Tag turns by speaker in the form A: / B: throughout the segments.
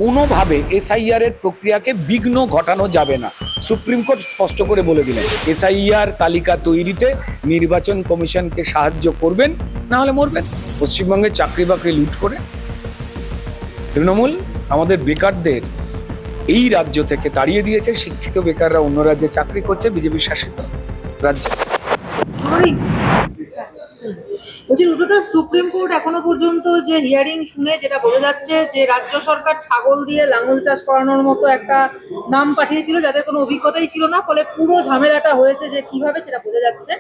A: কোনোভাবে এসআইআর এর প্রক্রিয়াকে বিঘ্ন ঘটানো যাবে না। সুপ্রিম কোর্ট স্পষ্ট করে বলে দিলেন এসআইআর তালিকা তৈরিতে নির্বাচন কমিশনকে সাহায্য করবেন, না হলে মরবেন। পশ্চিমবঙ্গে চাকরি বাকরি লুট করে তৃণমূল আমাদের বেকারদের এই রাজ্য থেকে তাড়িয়ে দিয়েছে। শিক্ষিত বেকাররা অন্য রাজ্যে চাকরি করছে, বিজেপি শাসিত রাজ্যে।
B: বলছি রুদ্রদা, সুপ্রিম কোর্ট এখনো পর্যন্ত যে হিয়ারিং শুনে যেটা বোঝা যাচ্ছে যে রাজ্য সরকার ছাগল দিয়ে লাঙল চাষ করানোর মতো একটা নাম পাঠিয়েছিল যাদের কোনো অভিজ্ঞতাই ছিল না, ফলে পুরো ঝামেলাটা হয়েছে যে কিভাবে সেটা বোঝা যাচ্ছে।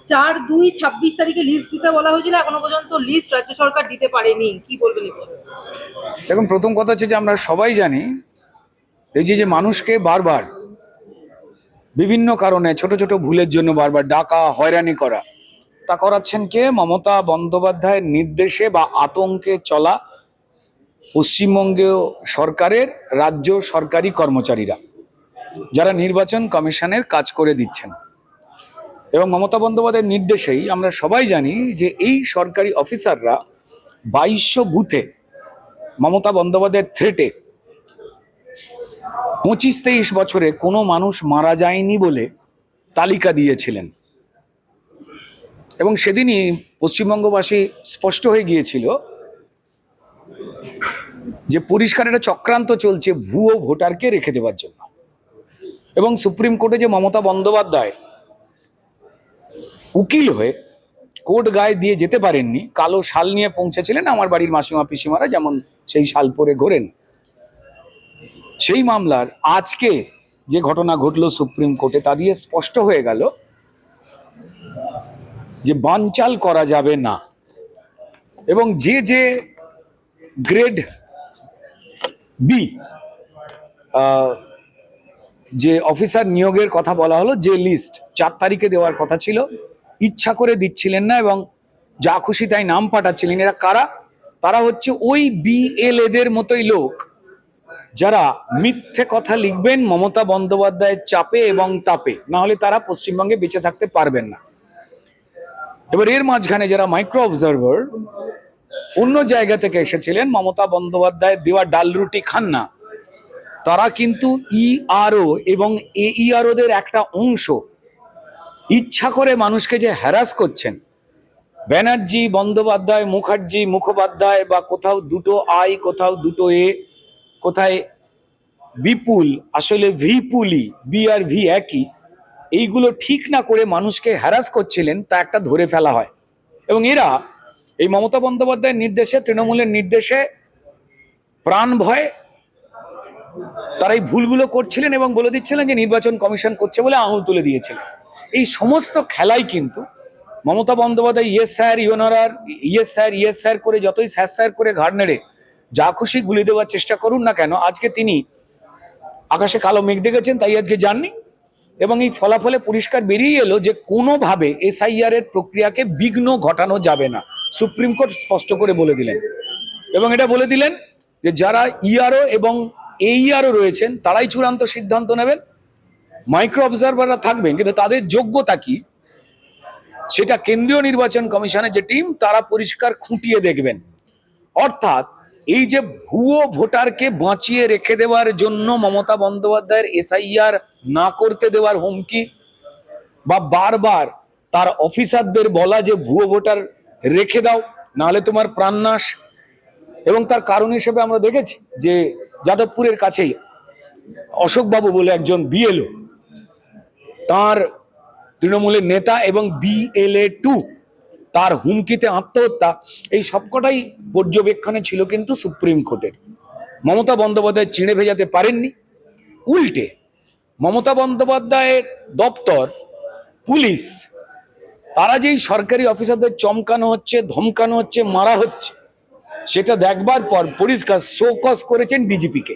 B: 4/2/26 তারিখে লিস্ট দিতে বলা হয়েছিল, এখনো পর্যন্ত লিস্ট রাজ্য সরকার দিতে পারেনি, কি বলবেন?
A: দেখুন, প্রথম কথা হচ্ছে যে আমরা সবাই জানি এই যে মানুষকে বারবার বিভিন্ন কারণে ছোট ছোট ভুলের জন্য বারবার ডাকা, হয়রানি করা, তা করাচ্ছেন কে? মমতা বন্দ্যোপাধ্যায়ের নির্দেশে বা আতঙ্কে চলা পশ্চিমবঙ্গীয় সরকারের রাজ্য সরকারি কর্মচারীরা, যারা নির্বাচন কমিশনের কাজ করে দিচ্ছেন। এবং মমতা বন্দ্যোপাধ্যায়ের নির্দেশেই আমরা সবাই জানি যে এই সরকারি অফিসাররা 2200 বুথে মমতা বন্দ্যোপাধ্যায়ের থ্রেটে 25-23 বছরে কোনো মানুষ মারা যায়নি বলে তালিকা দিয়েছিলেন। এবং সেদিনই পশ্চিমবঙ্গবাসী স্পষ্ট হয়ে গিয়েছিল যে পরিষ্কার একটা চক্রান্ত চলছে ভুয়ো ভোটারকে রেখে দেওয়ার জন্য। এবং সুপ্রিম কোর্টে যে মমতা বন্দ্যোপাধ্যায় উকিল হয়ে কোর্ট গায়ে দিয়ে যেতে পারেননি, কালো শাল নিয়ে পৌঁছেছিলেন আমার বাড়ির মাসিমা পিসিমারা যেমন সেই শাল পরে ঘোরেন, সেই মামলার আজকে যে ঘটনা ঘটলো সুপ্রিম কোর্টে তা দিয়ে স্পষ্ট হয়ে গেল যে বানচাল করা যাবে না। এবং যে গ্রেড বি যে অফিসার নিয়োগের কথা বলা হলো, যে লিস্ট 4 তারিখে দেওয়ার কথা ছিল, ইচ্ছা করে দিচ্ছিলেন না এবং যা খুশি তাই নাম পাঠাচ্ছিলেন। এরা কারা? তারা হচ্ছে ওই বিএলএদের মতোই লোক যারা মিথ্যে কথা লিখবেন মমতা বন্দ্যোপাধ্যায়ের চাপে এবং তাপে, না হলে তারা পশ্চিমবঙ্গে বেঁচে থাকতে পারবেন না। এবার এর মাঝখানে যারা মাইক্রো অবজারভার অন্য জায়গা থেকে এসেছিলেন, মমতা বন্দ্যোপাধ্যায়ের দেওয়া ডাল রুটি খান না, তারা কিন্তু ইআরও এবং এইআরওদের একটা অংশ ইচ্ছা করে মানুষকে যে হ্যারাস করছেন, ব্যানার্জি, বন্দ্যোপাধ্যায়, মুখার্জি, মুখোপাধ্যায়, বা কোথাও দুটো আই, কোথাও দুটো এ, কোথায় বিপুল, আসলে ভিপুলি, বি আর ভি একই, এইগুলো ঠিক না করে মানুষকে হ্যারাস করছিলেন, তা একটা ধরে ফেলা হয়। এবং এরা এই মমতা বন্দ্যোপাধ্যায়ের নির্দেশে, তৃণমূলের নির্দেশে প্রাণ ভয়ে তারা এই ভুলগুলো করছিলেন এবং বলে দিচ্ছিলেন যে নির্বাচন কমিশন করছে বলে আঙুল তুলে দিয়েছিলেন। এই সমস্ত খেলাই কিন্তু মমতা বন্দ্যোপাধ্যায় ইয়েস স্যার, ইউনারার, ইয়েস স্যার, ইয়েস স্যার করে, যতই স্যার স্যার করে ঘাড় নেড়ে যা খুশি গুলি দেওয়ার চেষ্টা করুন না কেন, আজকে তিনি আকাশে কালো মেঘ দেখেছেন তাই আজকে যাননি। এবং এই ফলাফলে পরিষ্কার বেরিয়ে এলো যে কোনোভাবে এসআইআর এর প্রক্রিয়াকে বিঘ্ন ঘটানো যাবে না। সুপ্রিম কোর্ট স্পষ্ট করে বলে দিলেন। এবং এটা বলে দিলেন যে যারা ইআরও এবং এইআরও রয়েছেন তারাই চূড়ান্ত সিদ্ধান্ত নেবেন, মাইক্রো অবজারভাররা থাকবেন, কিন্তু তাদের যোগ্যতা কি সেটা কেন্দ্রীয় নির্বাচন কমিশনের যে টিম তারা পরিষ্কার খুঁটিয়ে দেখবেন। অর্থাৎ এই যে ভুয়ো ভোটারকে বাঁচিয়ে রেখে দেওয়ার জন্য মমতা বন্দ্যোপাধ্যায়ের এসআইআর না করতে দেওয়ার হুমকি, বা বারবার তার অফিসারদের বলা যে ভুয়ো ভোটার রেখে দাও নাহলে তোমার প্রাণনাশ। এবং তার কারণ হিসেবে আমরা দেখেছি যে যাদবপুরের কাছেই অশোকবাবু বলে একজন বিএলও, তার তৃণমূলের নেতা এবং BLA-2 তার হুমকিতে আত্মহত্যা, এই সবকটাই পর্যবেক্ষণে ছিল কিন্তু সুপ্রিম কোর্টের। মমতা বন্দ্যোপাধ্যায় চিড়ে ভেজাতে পারেননি, উল্টে মমতা বন্দ্যোপাধ্যায়ের দপ্তর, পুলিশ, তারা যেই সরকারি অফিসারদের চমকানো হচ্ছে, ধমকানো হচ্ছে, মারা হচ্ছে, সেটা দেখবার পর পরিষ্কার শোকজ করেছেন ডিজিপিকে,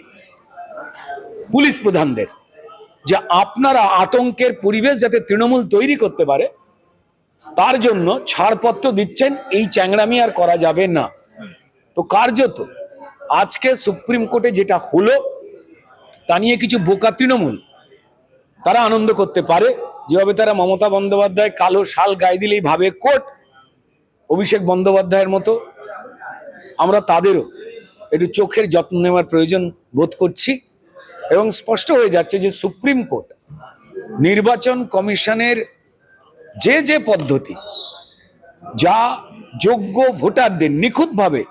A: পুলিশ প্রধানদের, যে আপনারা আতঙ্কের পরিবেশ যাতে তৃণমূল তৈরি করতে পারে তার জন্য ছাড়পত্র দিচ্ছেন, এই চ্যাংড়ামি আর করা যাবে না। তো কার্যত আজকে সুপ্রিম কোর্টে যেটা হলো তা নিয়ে কিছু বোকা তৃণমূল তারা আনন্দ করতে পারে, যেভাবে তারা মমতা বন্দ্যোপাধ্যায় কালো শাল গায়ে দিলেই ভাবে কোর্ট, অভিষেক বন্দ্যোপাধ্যায়ের মতো আমরা তাদেরও একটু চোখের যত্ন নেওয়ার প্রয়োজন বোধ করছি। এবং স্পষ্ট হয়ে যাচ্ছে যে সুপ্রিম কোর্ট নির্বাচন কমিশনের যে পদ্ধতি, যা যোগ্য ভোটারদের নিখুঁতভাবে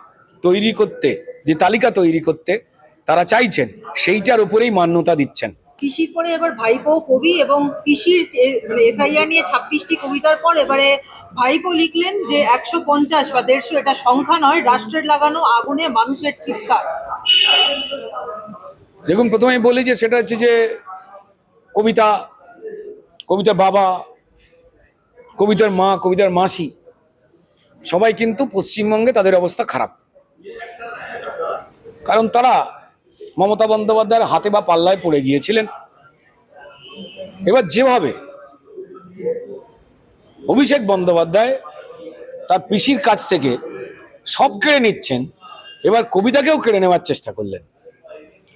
A: তৈরি করতে, যে তালিকা তৈরি করতে তারা চাইছেন, সেইটার উপরেই মান্যতা দিচ্ছেন।
B: পিসির পরে এবার ভাইপো কবি, এবং পিসির মানে এসআইআর নিয়ে 26টি কবিতার পর এবারে ভাইপো লিখলেন যে 150 বা 150 এটা সংখ্যা নয়, রাষ্ট্রের লাগানো আগুনে মানুষের চিৎকার।
A: দেখুন, প্রথমে বলি যে সেটা হচ্ছে যে কবিতার বাবা, কবিতার মা, কবিতার মাসি সবাই কিন্তু পশ্চিমবঙ্গে তাদের অবস্থা খারাপ। কারণ তারা মমতা বন্দ্যোপাধ্যায়ের হাতে বা পাল্লায় পড়ে গিয়েছিলেন। এবার যেভাবে অভিষেক বন্দ্যোপাধ্যায় তার পিসির কাছ থেকে সব কেড়ে নিচ্ছেন, এবার কবিতাকেও কেড়ে নেওয়ার চেষ্টা করলেন।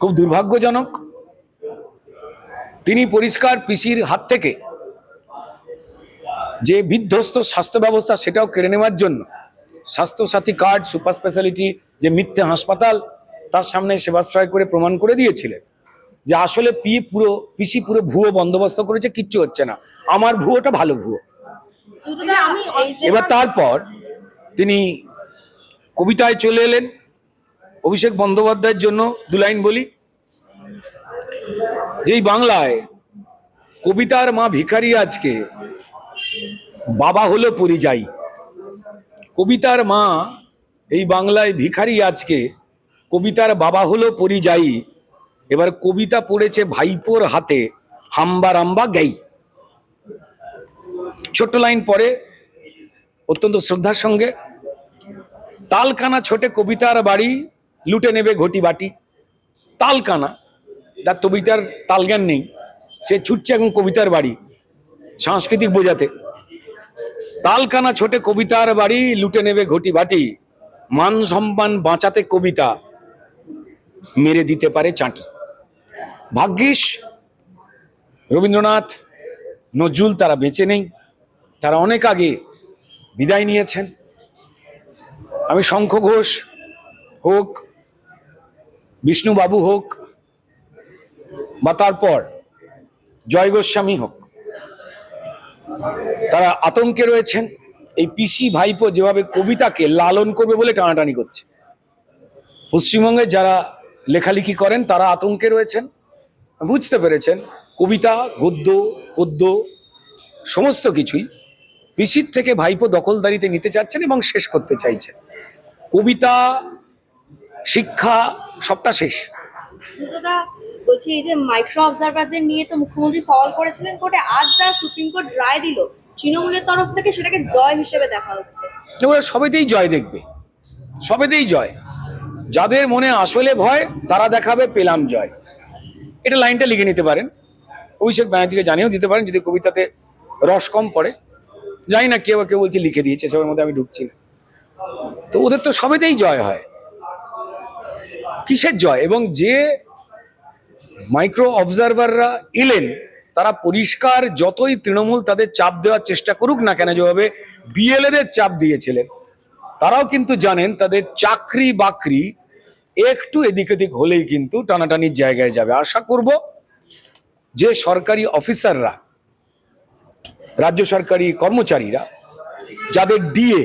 A: খুব দুর্ভাগ্যজনক। তিনি পরিষ্কার পিসির হাত থেকে যে বিধ্বস্ত স্বাস্থ্য ব্যবস্থা সেটাও কেড়ে নেওয়ার জন্য স্বাস্থ্যসাথী কার্ড, সুপার স্পেশালিটি যে মিথ্যে হাসপাতাল, তার সামনে সেবাশ্রয় করে প্রমাণ করে দিয়েছিলেন যে আসলে পিসি পুরো ভুয়ো বন্দোবস্ত করেছে, কিচ্ছু হচ্ছে না, আমার ভুয়োটা ভালো ভুয়ো। এবার তারপর তিনি কবিতায় চলে এলেন। অভিষেক বন্দ্যোপাধ্যায়ের জন্য দু লাইন বলি। যেই বাংলায় কবিতার মা ভিখারি আজকে বাবা হলো পরিযায়ী, কবিতার মা এই বাংলায় ভিখারি আজকে কবিতার বাবা হলো পরিযায়ী, এবার কবিতা পড়েছে ভাইপোর হাতে হাম্বা রাম্বা গাই। ছোট্ট লাইন পরে অত্যন্ত শ্রদ্ধার সঙ্গে, তালকানা ছোটে কবিতার বাড়ি লুটে নেবে ঘটি বাটি। তালকানা, যার কবিতার তালজ্ঞান নেই, সে ছুটছে এখন কবিতার বাড়ি সাংস্কৃতিক বোঝাতে। তালকানা ছোটে কবিতার বাড়ি লুটে নেবে ঘটি বাটি, মান সম্মান বাঁচাতে কবিতা মেরে দিতে পারে চাঁটি। ভাগ্যিস রবীন্দ্রনাথ, নজরুল তারা বেঁচে নেই, তারা অনেক আগে বিদায় নিয়েছেন। আমি শঙ্খ ঘোষ হোক, বিষ্ণুবাবু হোক, বা তারপর জয় গোস্বামী হোক, তারা আতঙ্কে রয়েছেন। এই পিসি ভাইপো যেভাবে কবিতাকে লালন করবে বলে টানাটানি করছে, পশ্চিমবঙ্গে যারা লেখালেখি করেন তারা আতঙ্কে রয়েছেন। বুঝতে পেরেছেন কবিতা, গদ্য, পদ্য সমস্ত কিছুই পিসির থেকে ভাইপো দখলদারিতে নিতে চাচ্ছেন এবং শেষ করতে চাইছেন। কবিতা, শিক্ষা সবটা শেষ।
C: বলছি, এই যে মাইক্রো অবজারভারদের নিয়ে তো মুখ্যমন্ত্রী সওয়াল করেছিলেন কোর্টে, আজ যা সুপ্রিম কোর্ট রায় দিল তৃণমূলের তরফ থেকে সেটাকে জয় হিসেবে দেখা হচ্ছে।
A: ওরা সবেতেই জয় দেখবে, সবেতেই জয়। যাদের মনে আসলে ভয় তারা দেখাবে পেলাম জয়। এটা লাইনটা লিখে নিতে পারেন, অভিষেক ব্যানার্জিকে জানিয়েও দিতে পারেন যদি কবিতাতে রস কম পড়ে। জানি না, কেউ বলছে লিখে দিয়েছে, সবার মধ্যে আমি ঢুকছি না। তো ওদের তো সবেতেই জয় হয়, কিসের জয়? এবং যে মাইক্রো অবজারভাররা এলেন তারা পরিষ্কার, যতই তৃণমূল তাদের চাপ দেওয়ার চেষ্টা করুক না কেন, যেভাবে বিএলএদের চাপ দিয়েছিলেন, তারাও কিন্তু জানেন তাদের চাকরি বাকরি একটু এদিক ওদিক হলেই কিন্তু টানাটানির জায়গায় যাবে। আশা করব যে সরকারি অফিসাররা, রাজ্য সরকারি কর্মচারীরা, যাদের ডিএ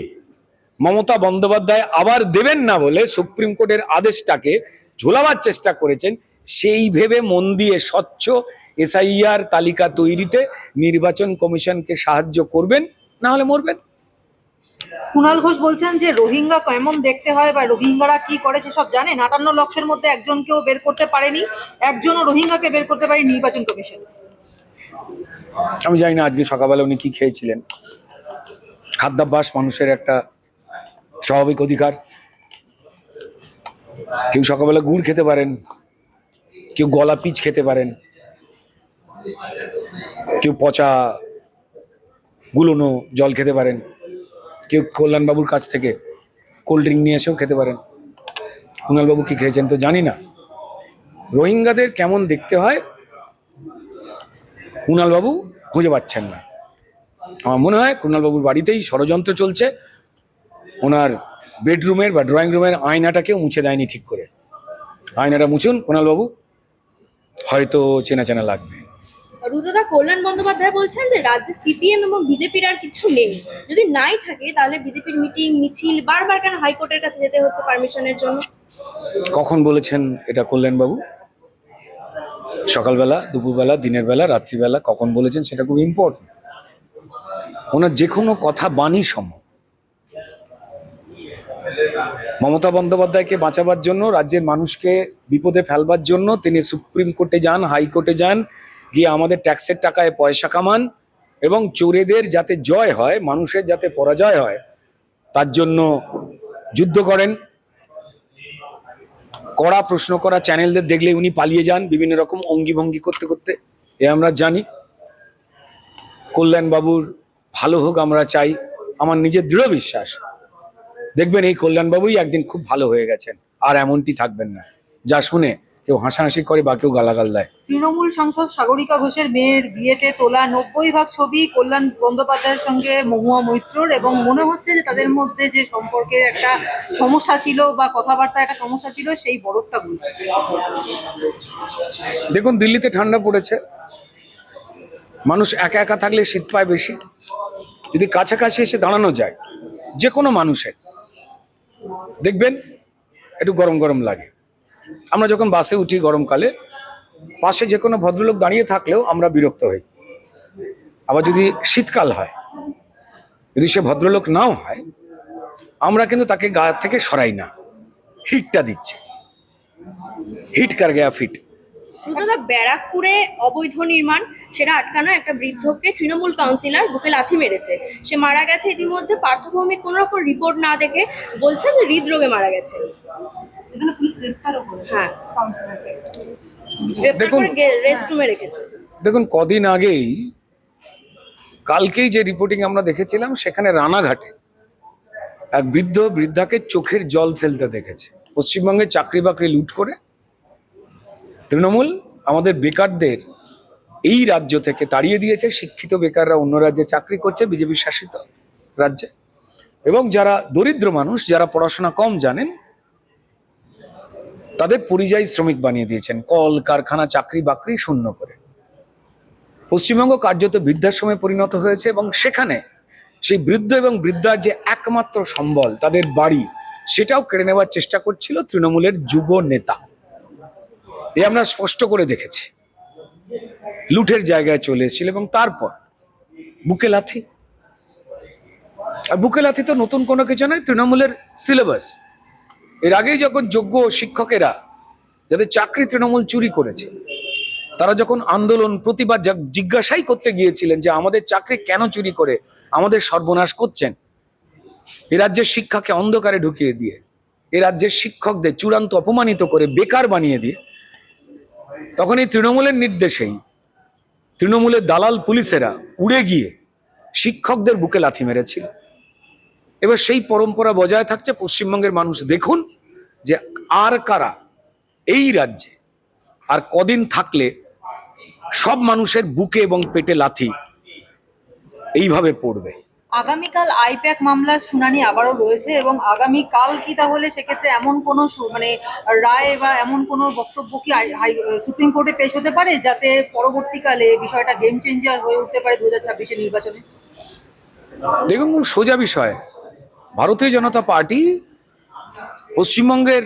A: মমতা বন্দ্যোপাধ্যায় আবার দেবেন না বলে সুপ্রিম কোর্টের আদেশটাকে ঝোলাবার চেষ্টা করেছেন, সেই ভেবে মন দিয়ে স্বচ্ছ এসআইআর তালিকা তৈরিতে নির্বাচন কমিশনকে সাহায্য করবেন, না হলে মরবেন।
B: কুণাল ঘোষ বলছেন যে রোহিঙ্গা কেমন দেখতে হয় বা রোহিঙ্গারা কি করে সেসব জানেন। 58 লক্ষের মধ্যে একজনকেও বের করতে পারেনি, একজনও রোহিঙ্গাকে বের করতে পারেনি নির্বাচন কমিশন।
A: আমি জানি না আজকে সকালবেলা উনি কি খেয়েছিলেন। খাদ্যাভ্যাস মানুষের একটা স্বাভাবিক অধিকার। কেউ সকালবেলা গুড় খেতে পারেন, কেউ গলা পিচ খেতে পারেন, কেউ পচা গুলোনো জল খেতে পারেন, কেউ কল্যাণবাবুর কাছ থেকে কোল্ড ড্রিঙ্ক নিয়ে এসেও খেতে পারেন। কুণালবাবু কি খেয়েছেন তো জানি না। রোহিঙ্গাদের কেমন দেখতে হয় কুণালবাবু খুঁজে পাচ্ছেন না। আমার মনে হয় কুণালবাবুর বাড়িতেই ষড়যন্ত্র চলছে, ওনার বেডরুমের বা ড্রয়িং রুমের আয়নাটাকেও মুছে দেয়নি ঠিক করে। আয়নাটা মুছুন কুণালবাবু, হয়তো চেনা চেনা লাগবে।
C: রুদ্রদা, কল্যাণ বন্দ্যোপাধ্যায় বলছেন যে রাজ্যে সিপিএম এবং বিজেপির আর কিছু নেই, যদি নাই থাকে তাহলে বিজেপির মিটিং মিছিল বারবার কেন হাইকোর্টের কাছে যেতে হচ্ছে পারমিশনের জন্য?
A: কখন বলেছেন এটা কল্যাণবাবু? সকালবেলা, দুপুরবেলা, দিনের বেলা, রাত্রিবেলা কখন বলেছেন সেটা খুব ইম্পর্টেন্ট। ওনার যে কোনো কথা বাণী সম। মমতা বন্দ্যোপাধ্যায়কে বাঁচাবার জন্য, রাজ্যের মানুষকে বিপদে ফেলবার জন্য তিনি সুপ্রিম কোর্টে যান, হাইকোর্টে যান, গিয়ে আমাদের ট্যাক্সের টাকায় পয়সা কামান এবং চোরেদের যাতে জয় হয়, মানুষের যাতে পরাজয় হয়, তার জন্য যুদ্ধ করেন। কড়া প্রশ্ন করা চ্যানেলদের দেখলে উনি পালিয়ে যান বিভিন্ন রকম অঙ্গি ভঙ্গি করতে করতে। এ আমরা জানি। কল্যাণবাবুর ভালো হোক আমরা চাই, আমার নিজের দৃঢ় বিশ্বাস। দেখবেন এই কল্যাণবাবুই একদিন খুব ভালো হয়ে গেছেন, আর এমনটি থাকবেন না যা শুনে কেউ হাসাহাসি করে বা কেউ গালাগাল দেয়।
B: তৃণমূল সাংসদ সাগরিকা ঘোষের মেয়ের বিয়েতে তোলা 90% ছবি কল্যাণ বন্দ্যোপাধ্যায়ের সঙ্গে মহুয়া মৈত্রর, এবং মনে হচ্ছে যে তাদের মধ্যে যে সম্পর্কের একটা সমস্যা ছিল বা কথাবার্তা একটা সমস্যা ছিল, সেই বরফটা গুলছে।
A: দেখুন, দিল্লিতে ঠান্ডা পড়েছে, মানুষ একা একা থাকলে শীত পায় বেশি। যদি কাছাকাছি এসে দাঁড়ানো যায় যে কোনো মানুষের, দেখবেন একটু গরম গরম লাগে। আমরা যখন বাসে উঠি গরমকালে, পাশে যে কোনো ভদ্রলোক দাঁড়িয়ে থাকলেও আমরা বিরক্ত হই। আবার যদি শীতকাল হয়, যদি সে ভদ্রলোক নাও হয়, আমরা কিন্তু তাকে গা থেকে সরাই না, হিটটা দিচ্ছে। হিট কার গেয়া ফিট।
C: রুদ্রদা, ব্যারাকপুরে অবৈধ নির্মাণ সেটা আটকানো একটা বৃদ্ধকে তৃণমূল কাউন্সিলর বুকে লাথি মেরেছে, সে মারা গেছে। ইতিমধ্যে পার্থভৌমিক কোনো রকম রিপোর্ট না দেখে বলছেন যে হৃদরোগে মারা গেছে।
B: এখানে পুলিশ গ্রেফতারও করেছে
C: হ্যাঁ,
B: কাউন্সিলরকে।
C: গ্রেফতার
A: দেখুন,
C: করে রেস্ট রুমে রেখেছে।
A: দেখুন কদিন আগেই, কালকেই যে রিপোর্টিং আমরা দেখেছিলাম, সেখানে রানাঘাটে এক বৃদ্ধাকে চোখের জল ফেলতে দেখেছে। পশ্চিমবঙ্গে চাকরি বাকরি লুট করে তৃণমূল আমাদের বেকারদের এই রাজ্য থেকে তাড়িয়ে দিয়েছে। শিক্ষিত বেকাররা অন্য রাজ্যে চাকরি করছে, বিজেপি শাসিত রাজ্যে। এবং যারা দরিদ্র মানুষ, যারা পড়াশোনা কম জানেন, তাদের পরিযায়ী শ্রমিক বানিয়ে দিয়েছেন, কল কারখানা চাকরি বাকরি শূন্য করে। পশ্চিমবঙ্গ কার্যত বৃদ্ধাশ্রমে পরিণত হয়েছে, এবং সেখানে সেই বৃদ্ধ এবং বৃদ্ধার যে একমাত্র সম্বল তাদের বাড়ি, সেটাও কেড়ে নেওয়ার চেষ্টা করছিল তৃণমূলের যুব নেতা। এ আমরা স্পষ্ট করে দেখেছি। লুঠের জায়গায় চলে এসেছিল, এবং তারপর বুকে লাথি। আর বুকে লাথি তো নতুন কোনো কিছু নয়, তৃণমূলের সিলেবাস। এর আগেই যখন যোগ্য শিক্ষকেরা, যাদের চাকরি তৃণমূল চুরি করেছে, তারা যখন আন্দোলন প্রতিবাদ জিজ্ঞাসাই করতে গিয়েছিলেন যে আমাদের চাকরি কেন চুরি করে আমাদের সর্বনাশ করছেন, এ রাজ্যের শিক্ষাকে অন্ধকারে ঢুকিয়ে দিয়ে, এ রাজ্যের শিক্ষকদের চূড়ান্ত অপমানিত করে বেকার বানিয়ে দিয়ে, তখন এই তৃণমূলের নির্দেশেই তৃণমূলের দালাল পুলিশেরা উড়ে গিয়ে শিক্ষকদের বুকে লাথি মেরেছিল। এবার সেই পরম্পরা বজায় থাকছে। পশ্চিমবঙ্গের মানুষ দেখুন যে আর কারা এই রাজ্যে আর কদিন থাকলে সব মানুষের বুকে এবং পেটে লাথি এইভাবে পড়বে।
B: আগামীকাল আইপ্যাক মামলার শুনানি আবারও রয়েছে, এবং আগামীকাল কি তাহলে সেক্ষেত্রে এমন কোনো মানে রায় বা এমন কোনো বক্তব্য কি সুপ্রিম কোর্টে পেশ হতে পারে, যাতে পরবর্তীকালে বিষয়টা গেম চেঞ্জার হয়ে উঠতে পারে 2026-এর নির্বাচনে?
A: দেখুন, সোজা বিষয়। ভারতীয় জনতা পার্টি পশ্চিমবঙ্গের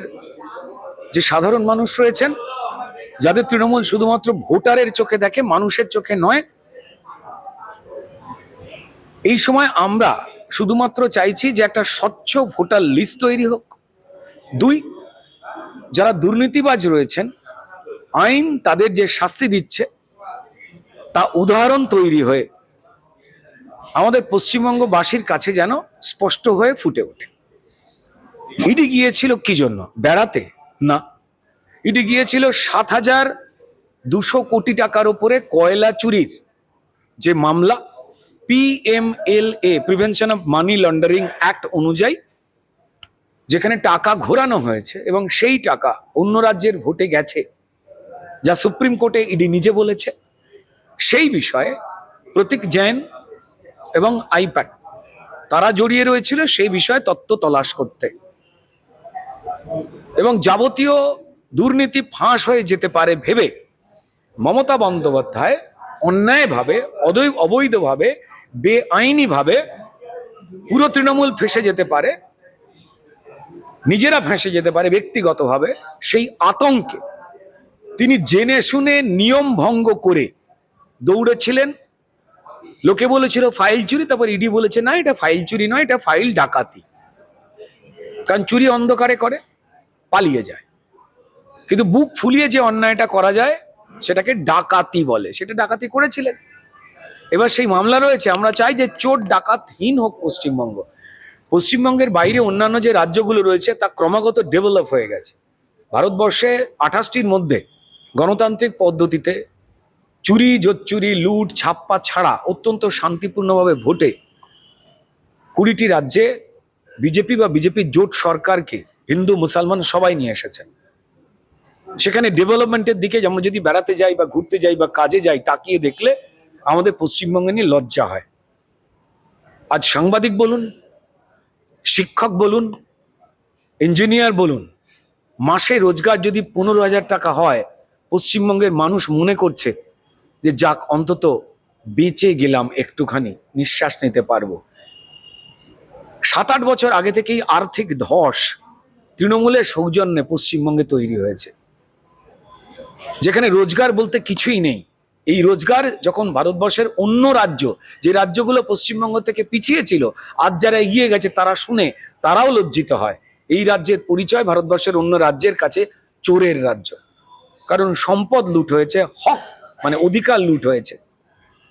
A: যে সাধারণ মানুষ রয়েছেন, যাদের তৃণমূল শুধুমাত্র ভোটারের চোখে দেখে, মানুষের চোখে নয়, এই সময় আমরা শুধুমাত্র চাইছি যে একটা স্বচ্ছ ভোটার লিস্ট তৈরি হোক। 2, যারা দুর্নীতিবাজ রয়েছেন, আইন তাদের যে শাস্তি দিচ্ছে তা উদাহরণ তৈরি হয়ে আমাদের পশ্চিমবঙ্গবাসীর কাছে যেন স্পষ্ট হয়ে ফুটে ওঠে। ইডি গিয়েছিল কি জন্য? বেড়াতে না, ইডি গিয়েছিল 7,200 কোটি টাকার উপরে কয়লা চুরির যে মামলা, PMLA prevention of money laundering act অনুযায়ী, যেখানে টাকা ঘোরানো হয়েছে এবং সেই টাকা অন্য রাজ্যের ভোটে গেছে, যা সুপ্রিম কোর্টে ইডি নিজে বলেছে। সেই বিষয়ে প্রতীক জৈন এবং আইপ্যাক তারা জড়িয়ে রয়েছিল সেই বিষয়ে তত্ত্ব তলাশ করতে, এবং যাবতীয় দুর্নীতি ফাঁস হয়ে যেতে পারে ভেবে মমতা বন্দ্যোপাধ্যায় অন্যায়ভাবে, অবৈধভাবে, বেআইনিভাবে পুরো তৃণমূল ফেঁসে যেতে পারে, নিজেরা ফেঁসে যেতে পারে ব্যক্তিগতভাবে, সেই আতঙ্কে তিনি জেনে শুনে নিয়ম ভঙ্গ করে দৌড়েছিলেন। লোকে বলেছিল ফাইল চুরি, তারপর ইডি বলেছে না, এটা ফাইল চুরি নয়, এটা ফাইল ডাকাতি। কারণ চুরি অন্ধকারে করে, পালিয়ে যায়, কিন্তু বুক ফুলিয়ে যে অন্যায়টা করা যায় সেটাকে ডাকাতি বলে। সেটা ডাকাতি করেছিলেন, এবার সেই মামলা রয়েছে। আমরা চাই যে চোর ডাকাতহীন হোক পশ্চিমবঙ্গ। পশ্চিমবঙ্গের বাইরে অন্যান্য যে রাজ্যগুলো রয়েছে তা ক্রমাগত ডেভেলপ হয়ে গেছে। ভারতবর্ষে 28টির মধ্যে গণতান্ত্রিক পদ্ধতিতে চুরি, জোচ্চুরি, লুট, ছাপ্পা ছাড়া অত্যন্ত শান্তিপূর্ণভাবে ভোটে 20টি রাজ্যে বিজেপি বা বিজেপির জোট সরকারকে হিন্দু মুসলমান সবাই নিয়ে এসেছেন। সেখানে ডেভেলপমেন্টের দিকে আমরা যদি বেড়াতে যাই বা ঘুরতে যাই বা কাজে যাই, তাকিয়ে দেখলে আমাদের পশ্চিমবঙ্গে নিয়ে লজ্জা হয়। আজ সাংবাদিক বলুন, শিক্ষক বলুন, ইঞ্জিনিয়ার বলুন, মাসে রোজগার যদি 15,000 টাকা হয়, পশ্চিমবঙ্গের মানুষ মনে করছে যে যাক অন্তত বেঁচে গেলাম, একটুখানি নিঃশ্বাস নিতে পারবো। 7-8 বছর আগে থেকেই আর্থিক ধস তৃণমূলের সৌজন্যে পশ্চিমবঙ্গে তৈরি হয়েছে, যেখানে রোজগার বলতে কিছুই নেই। এই রোজগার যখন ভারতবর্ষের অন্য রাজ্য, যে রাজ্যগুলো পশ্চিমবঙ্গ থেকে পিছিয়ে ছিল, আজ যারা এগিয়ে গেছে তারা শুনে তারাও লজ্জিত হয়। এই রাজ্যের পরিচয় ভারতবর্ষের অন্য রাজ্যের কাছে চোরের রাজ্য, কারণ সম্পদ লুট হয়েছে, হক মানে অধিকার লুট হয়েছে।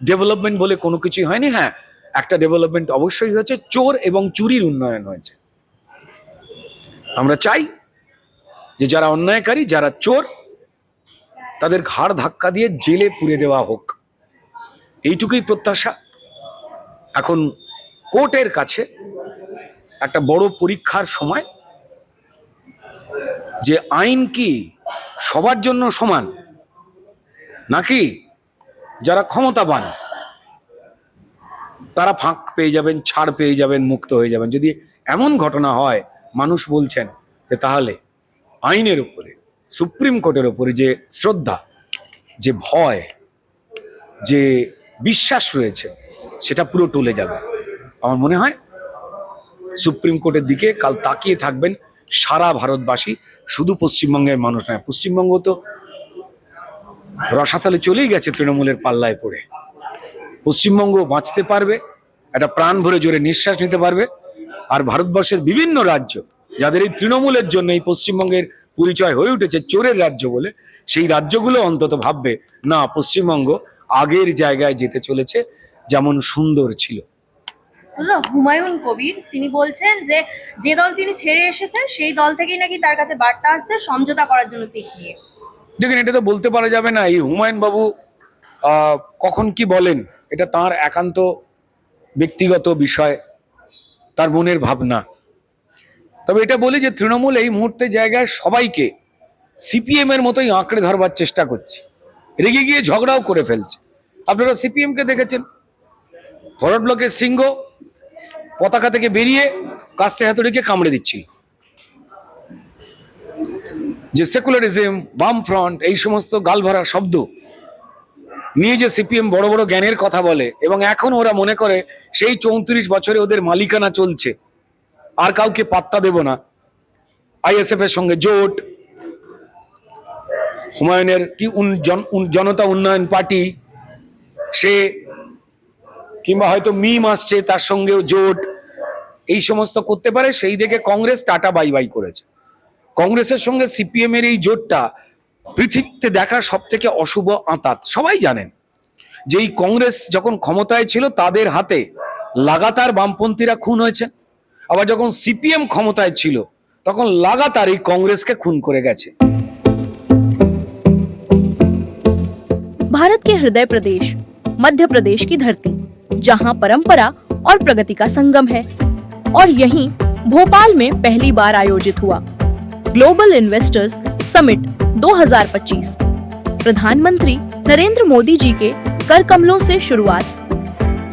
A: ডেভেলপমেন্ট বলে কোনো কিছুই হয়নি। হ্যাঁ, একটা ডেভেলপমেন্ট অবশ্যই হয়েছে, চোর এবং চুরির উন্নয়ন হয়েছে। আমরা চাই যে যারা অন্যায়কারী, যারা চোর, তাদের ঘাড় ধাক্কা দিয়ে জেলে পুরে দেওয়া হোক, এইটুকুই প্রত্যাশা। এখন কোর্টের কাছে একটা বড় পরীক্ষার সময়, যে আইন কি সবার জন্য সমান, নাকি যারা ক্ষমতাবান তারা ফাঁক পেয়ে যাবেন, ছাড় পেয়ে যাবেন, মুক্ত হয়ে যাবেন। যদি এমন ঘটনা হয়, মানুষ বলছেন যে তাহলে আইনের উপরে, সুপ্রিম কোর্টের উপরে যে শ্রদ্ধা, যে ভয়, যে বিশ্বাস রয়েছে, সেটা পুরো টলে যাবে। আমার মনে হয় সুপ্রিম কোর্টের দিকে কাল তাকিয়ে থাকবেন সারা ভারতবাসী, শুধু পশ্চিমবঙ্গের মানুষ নয়। পশ্চিমবঙ্গ তো রসাতলে চলেই গেছে তৃণমূলের পাল্লায় পড়ে। পশ্চিমবঙ্গ বাঁচতে পারবে, একটা প্রাণ ভরে জোরে নিঃশ্বাস নিতে পারবে। আর ভারতবর্ষের বিভিন্ন রাজ্য, যাদের এই তৃণমূলের জন্য এই পশ্চিমবঙ্গের পরিচয় হয়ে উঠেছে চোরের রাজ্য বলে, সেই রাজ্যগুলো অন্তত ভাববে না, পশ্চিমবঙ্গ আগের জায়গায় যেতে চলেছে, যেমন সুন্দর ছিল।
C: হুমায়ুন কবির তিনি বলছেন যে যে দল তিনি ছেড়ে এসেছেন সেই দল থেকেই নাকি তার কাছে বার্তা আসছে সমঝোতা করার জন্য সিট নিয়ে।
A: দেখেন, এটা তো বলতে পারা যাবে না। এই হুমায়ুন বাবু কখন কি বলেন, এটা তার একান্ত ব্যক্তিগত বিষয়, তার মনের ভাবনা। তবে এটা বলি যে তৃণমূল এই মুহূর্তে জায়গায় সবাইকে সিপিএম এর মতোই আঁকড়ে ধরবার চেষ্টা করছে, রেগে গিয়ে ঝগড়াও করে ফেলছে। আপনারা সিপিএম কে দেখেছেন, ফরওয়ার্ড ব্লকের সিংহ পতাকা থেকে বেরিয়ে কাস্তে হাতুড়িকে কামড়ে দিচ্ছিল। যে সেকুলারিজম, বামফ্রন্ট, এই সমস্ত গালভরা শব্দ নিয়ে যে সিপিএম বড় বড় জ্ঞানের কথা বলে, এবং এখন ওরা মনে করে সেই 34 বছরে ওদের মালিকানা চলছে, আর কাউকে পাত্তা দেব না। আইএসএফ এর সঙ্গে জোট, হুমায়ুনের কি জনতা উন্নয়ন পার্টি, সে কিংবা হয়তো মিম আসছে তার সঙ্গেও জোট, এই সমস্ত করতে পারে। সেই দেখে কংগ্রেস টাটা বাই বাই করেছে। কংগ্রেসের সঙ্গে সিপিএম এর এই জোটটা পৃথিবীতে দেখা সব থেকে অশুভ আঁতাত। সবাই জানেন যে এই কংগ্রেস যখন ক্ষমতায় ছিল, তাদের হাতে লাগাতার বামপন্থীরা খুন হয়েছে। আবার যখন সিপিএম ক্ষমতায় ছিল, তখন লাগাতার এই কংগ্রেসকে খুন করে গেছে।
D: भारत के हृदय प्रदेश मध्य प्रदेश की धरती, जहां परंपरा और प्रगति का संगम है, और यहीं भोपाल में पहली बार आयोजित हुआ ग्लोबल इन्वेस्टर्स समिट 2025। प्रधानमंत्री नरेंद्र मोदी जी के कर कमलों से शुरुआत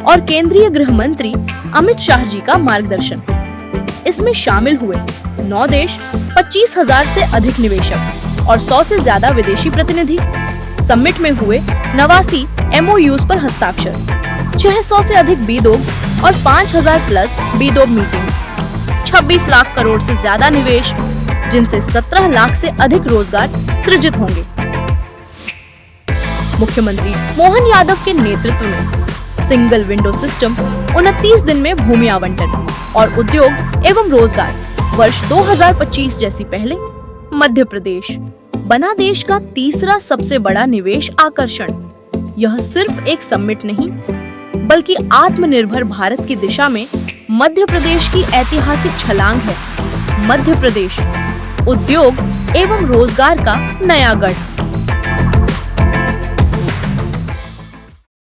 D: और केंद्रीय गृह मंत्री अमित शाह जी का मार्गदर्शन। इसमें शामिल हुए 9 देश, 25,000 से अधिक निवेशक। और 100 से ज्यादा विदेशी प्रतिनिधि। समिट में हुए 89 MOUs पर हस्ताक्षर, 600 से अधिक बीदोग और 5000 प्लस बीदोग मीटिंग्स, 26 लाख करोड़ से ज्यादा निवेश, जिनसे 17 लाख से अधिक रोजगार सृजित होंगे। मुख्यमंत्री मोहन यादव के नेतृत्व में सिंगल विंडो सिस्टम, 29 दिन में भूमि आवंटन और उद्योग एवं रोजगार, वर्ष 2025 जैसी पहले मध्य प्रदेश बना देश का तीसरा सबसे बड़ा निवेश आकर्षण। यह सिर्फ एक समिट नहीं, बल्कि आत्मनिर्भर भारत की दिशा में मध्य प्रदेश की ऐतिहासिक छलांग है। मध्य प्रदेश उद्योग एवं रोजगार का नया गढ़।